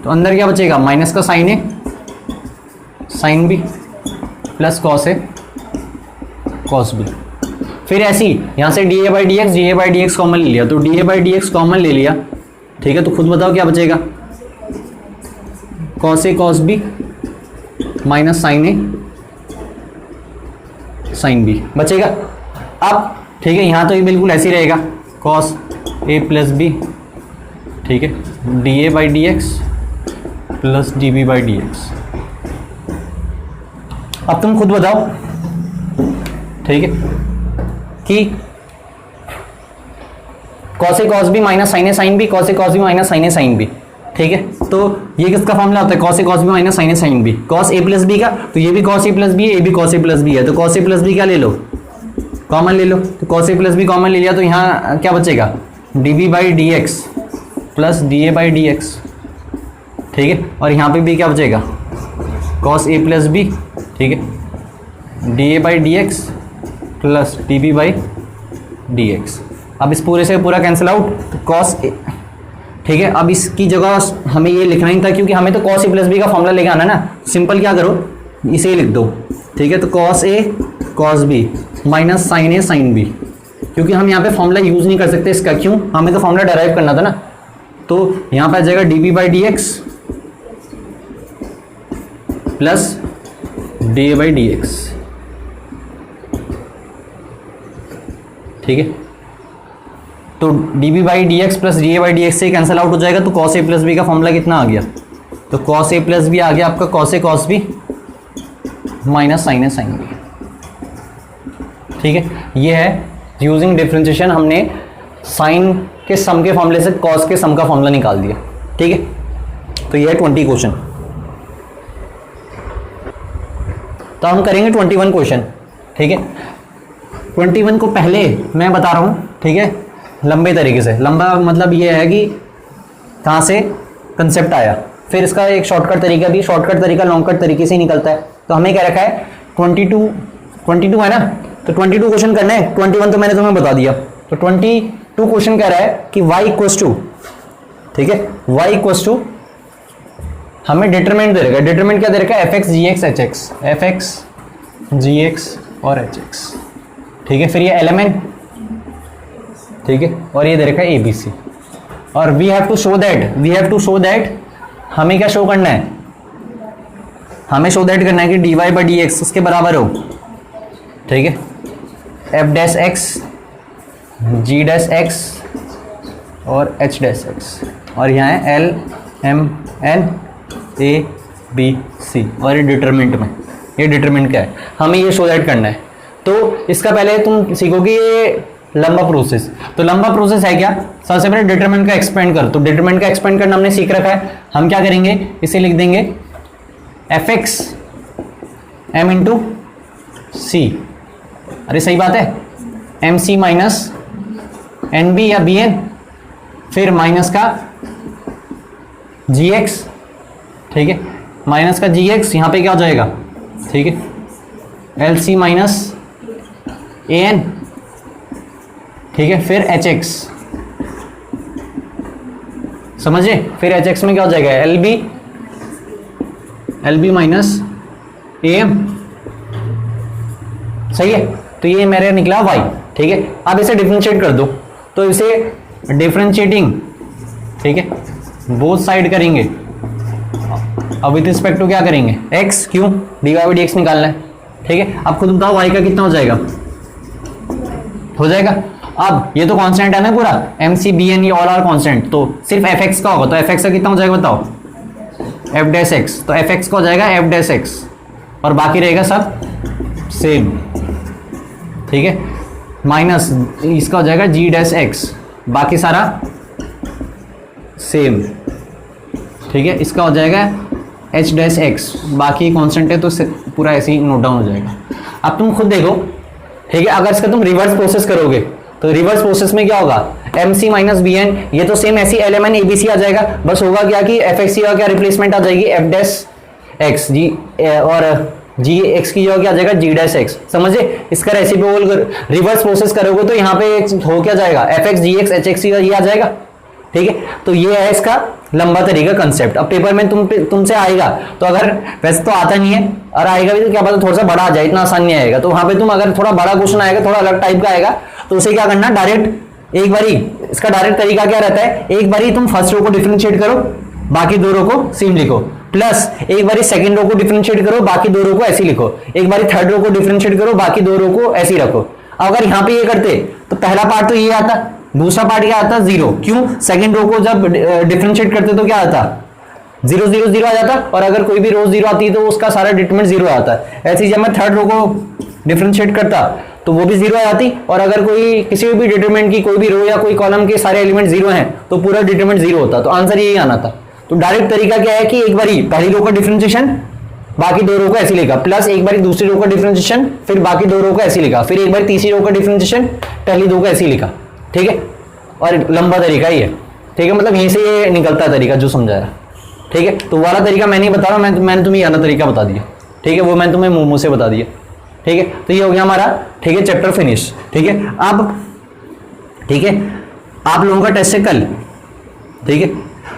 तो अंदर क्या बचेगा, माइनस का sign a sine B plus cos a cos B. फिर ऐसी यहां से D a by d x common ले लिया, तो D a by d x common ले लिया, ठीक है। तो खुद बताओ क्या बचेगा, cos a cos b minus sine a sine B बचेगा। अब ठीक है, यहां तो ये बिल्कुल ऐसे ही रहेगा, कॉस ए प्लस बी, ठीक है, d a by d x plus d b by d x. अब तुम खुद बताओ, ठीक है, कि cos a cos b minus sine a sine b, cos a cos b minus sine a sine b, ठीक है। तो ये किसका फॉर्मूला होता है, cos a cos b minus sine a sine b, cos a plus b का, तो ये भी कॉस ए प्लस बी है, ये भी कॉस ए प्लस बी है, तो कॉस ए प्लस बी क्या ले लो, कॉमन ले लो, तो cos a plus b common ले लिया, तो यहाँ क्या बचेगा, d b by d x plus d a by d x, ठीक है। और यहाँ पे भी क्या बचेगा, कॉस ए प्लस बी, ठीक है, d a by d x plus d b by d x. अब इस पूरे से पूरा कैंसिल आउट, तो कॉस ए, ठीक है। अब इसकी जगह हमें ये लिखना ही था, क्योंकि हमें तो कॉस ए प्लस बी का फॉर्मूला लेके आना ना, सिंपल क्या करो, इसे ही लिख दो, ठीक है। तो cos a cos b minus sine a sine B, क्योंकि हम यहाँ पे फॉर्मूला यूज नहीं कर सकते इसका, क्यों, हमें तो फॉर्मूला डेराइव करना था ना। तो यहाँ पे आ जाएगा d b by d x plus d a by d x, ठीक है। तो d b by d x plus d a by d x से कैंसिल आउट हो जाएगा, तो कॉस ए प्लस बी का फॉर्मूला कितना आ गया, तो कॉस ए प्लस बी आ गया आपका cos a cos b minus sine a sine b. ठीक है, ये है यूजिंग डिफरेंशिएशन, हमने साइन के सम के फॉर्मूले से कॉस के सम का फॉर्मूला निकाल दिया। ठीक है, तो ये है 20 क्वेश्चन। तो हम करेंगे 21 क्वेश्चन। ठीक है, 21 को पहले मैं बता रहा हूँ, ठीक है, लंबे तरीके से। लंबा मतलब ये है कि कहाँ से कंसेप्ट आया, फिर इसका एक शॉर्टकट तरीका भी, शॉर्टकट तरीका लॉन्ग कट तरीके से ही निकलता है। तो हमें क्या रखा है 22 है ना, तो 22 क्वेश्चन करना है। 21 तो मैंने तुम्हें बता दिया। तो 22 क्वेश्चन कह रहा है कि y इक्वल्स टू, ठीक है, y इक्वल्स टू, हमें डिटरमिनेंट दे रखा है। डिटरमिनेंट क्या दे रखा है, F X G X H X, F X G X और एच एक्स। ठीक है, फिर ये एलिमेंट, ठीक है, और ये दे रखा है ए बी सी। और we have to show that, हमें क्या शो करना है, हमें शो दैट करना है कि d y by d x उसके बराबर हो। ठीक है, f dash x g dash x और एच डैश एक्स, और यहाँ है l M N A B C, और ये डिटरमिनेंट में, ये डिटरमिनेंट क्या है, हमें ये शो दैट करना है। तो इसका पहले तुम सीखोगे ये लंबा प्रोसेस। तो लंबा प्रोसेस है क्या, सबसे पहले डिटरमिनेंट का एक्सपेंड कर। तो डिटरमिनेंट का एक्सपेंड करना हमने सीख रखा है। हम क्या करेंगे, इसे लिख देंगे f x m into c, अरे सही बात है, एम सी माइनस एन बी या बी एन, फिर माइनस का जी एक्स, ठीक है, माइनस का जी एक्स, यहाँ पे क्या हो जाएगा, ठीक है, L C minus A N, ठीक है, फिर एच एक्स, समझे, फिर एच एक्स में क्या हो जाएगा, l b minus a m, सही है। तो ये मेरे निकला y, ठीक है। अब इसे डिफरेंशिएट कर दो, तो इसे डिफरेंशिएटिंग, ठीक है, बोथ साइड करेंगे। अब विद रिस्पेक्ट टू क्या करेंगे, x, क्यों, d y by d x निकालना है। ठीक है, अब खुद बताओ y का कितना हो जाएगा, हो जाएगा। अब ये तो कांस्टेंट है ना पूरा, एम सी बी एन, ये ऑल आर कांस्टेंट, तो सिर्फ एफ एक्स का होगा, तो एफ एक्स का कितना हो जाएगा बताओ, एफ डैश एक्स, तो एफ एक्स का हो जाएगा एफ डैश एक्स, और बाकी रहेगा सब सेम, ठीक है, माइनस इसका हो जाएगा जी डैश एक्स, बाकी सारा सेम, ठीक है, इसका हो जाएगा एच डैश एक्स, बाकी कांस्टेंट है तो पूरा ऐसे ही नोट डाउन हो जाएगा। अब तुम खुद देखो, ठीक है, अगर इसका तुम रिवर्स प्रोसेस करोगे तो रिवर्स प्रोसेस में क्या होगा, एम सी माइनस बी एन, ये तो सेम ऐसी L M N A B C आ जाएगा, बस होगा क्या कि एफ एक्स का क्या रिप्लेसमेंट आ जाएगी, एफ डैश एक्स जी, और जी एक्स की जो क्या आ जाएगा जी डैश एक्स, समझे। इसका रेसिप्रोकल रिवर्स प्रोसेस करोगे तो यहाँ पे हो क्या जाएगा, F X G X H x ये आ जाएगा। ठीक है, तो ये है इसका लंबा तरीका कंसेप्ट। अब पेपर में तुमसे आएगा, तो अगर वैसे तो आता नहीं है, और आएगा भी तो क्या पता थोड़ा सा बड़ा आ जाए, इतना आसान नहीं आएगा, तो वहां पे तुम अगर थोड़ा बड़ा क्वेश्चन आएगा, थोड़ा अलग टाइप का आएगा, तो उसे क्या करना, डायरेक्ट एक बारी, इसका डायरेक्ट तरीका क्या रहता है, एक बारी तुम फर्स्ट रो को डिफरेंशिएट करो, बाकी दो रो को सेम लिखो, प्लस एक बारी सेकंड रो को डिफरेंशिएट करो, बाकी दो रो को ऐसे लिखो, एक बारी थर्ड रो को डिफरेंशिएट करो, बाकी दो रो को ऐसे ही रखो। अगर यहाँ पे ये करते तो पहला पार्ट तो ये आता, दूसरा पार्ट क्या आता, जीरो, क्यों, सेकंड रो को जब डिफरेंशिएट करते तो क्या आता, 0 0 0 आ जाता, और अगर कोई भी रो 0 आती है तो उसका सारा डिटरमिनेंट 0 आता है। ऐसे ही जब मैं थर्ड रो को डिफरेंशिएट करता तो वो भी 0 आ जाती, और अगर कोई किसी भी डिटरमिनेंट की कोई भी रो या कोई कॉलम के सारे एलिमेंट 0 हैं तो पूरा डिटरमिनेंट 0 होता, तो आंसर यही आना था। तो डायरेक्ट तरीका क्या है कि एक बारी पहली रो का डिफरेंशिएशन, बाकी दो रो को ऐसे लिखा, प्लस एक बारी दूसरी रो का डिफरेंशिएशन, फिर बाकी दो रो को ऐसे लिखा, फिर एक बार तीसरी रो का डिफरेंशिएशन, पहली दो को ऐसे लिखा। ठीक है, और लंबा तरीका ही है। ठीक है, मतलब यहीं से ये निकलता है तरीका जो समझाया। ठीक है, तो वाला तरीका मैं नहीं बता रहा, मैंने तुम्हें आना तरीका बता दिया। ठीक है, वो मैंने तुम्हें मुंह से बता दिया। ठीक है, तो ये हो गया हमारा, ठीक है, चैप्टर फिनिश। ठीक है, अब ठीक है, आप लोगों का टेस्ट है कल। ठीक है,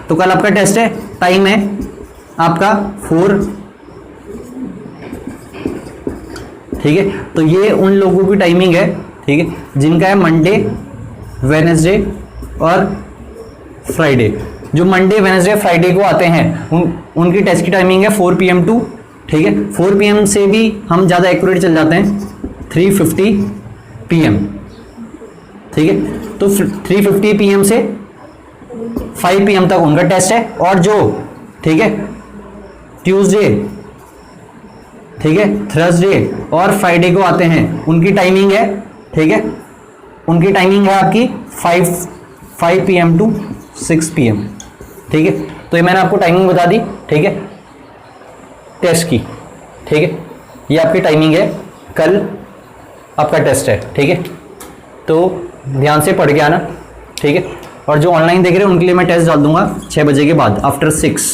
तो कल आपका टेस्ट है, टाइम है आपका 4। ठीक है, तो ये उन लोगों की टाइमिंग है, ठीक है, जिनका है मंडे, वेडनेसडे और फ्राइडे। जो मंडे, वेडनेसडे, फ्राइडे को आते हैं उनकी टेस्ट की टाइमिंग है 4 PM टू, ठीक है, 4 PM से भी हम ज़्यादा एक्यूरेट चल जाते हैं 3:50 PM। ठीक है। तो 3:50 PM से 5 PM तक उनका टेस्ट है, और जो ठीक है ट्यूसडे, ठीक है थर्सडे और फ्राइडे को आते हैं उनकी टाइमिंग है, ठीक है, उनकी टाइमिंग है आपकी 5 PM टू 6 PM, ठीक है। तो ये मैंने आपको टाइमिंग बता दी, ठीक है, टेस्ट की, ठीक है, ये आपकी टाइमिंग है, कल आपका टेस्ट है, ठीक है। तो ध्यान से पढ़ के आना, ठीक है। और जो ऑनलाइन देख रहे हैं उनके लिए मैं टेस्ट डाल दूंगा 6 बजे के बाद, आफ्टर 6,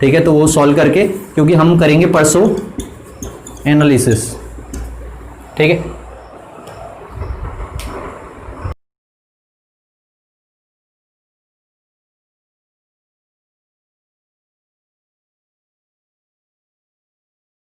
ठीक है। तो वो सॉल्व करके, क्योंकि हम करेंगे परसों एनालिसिस, ठीक है।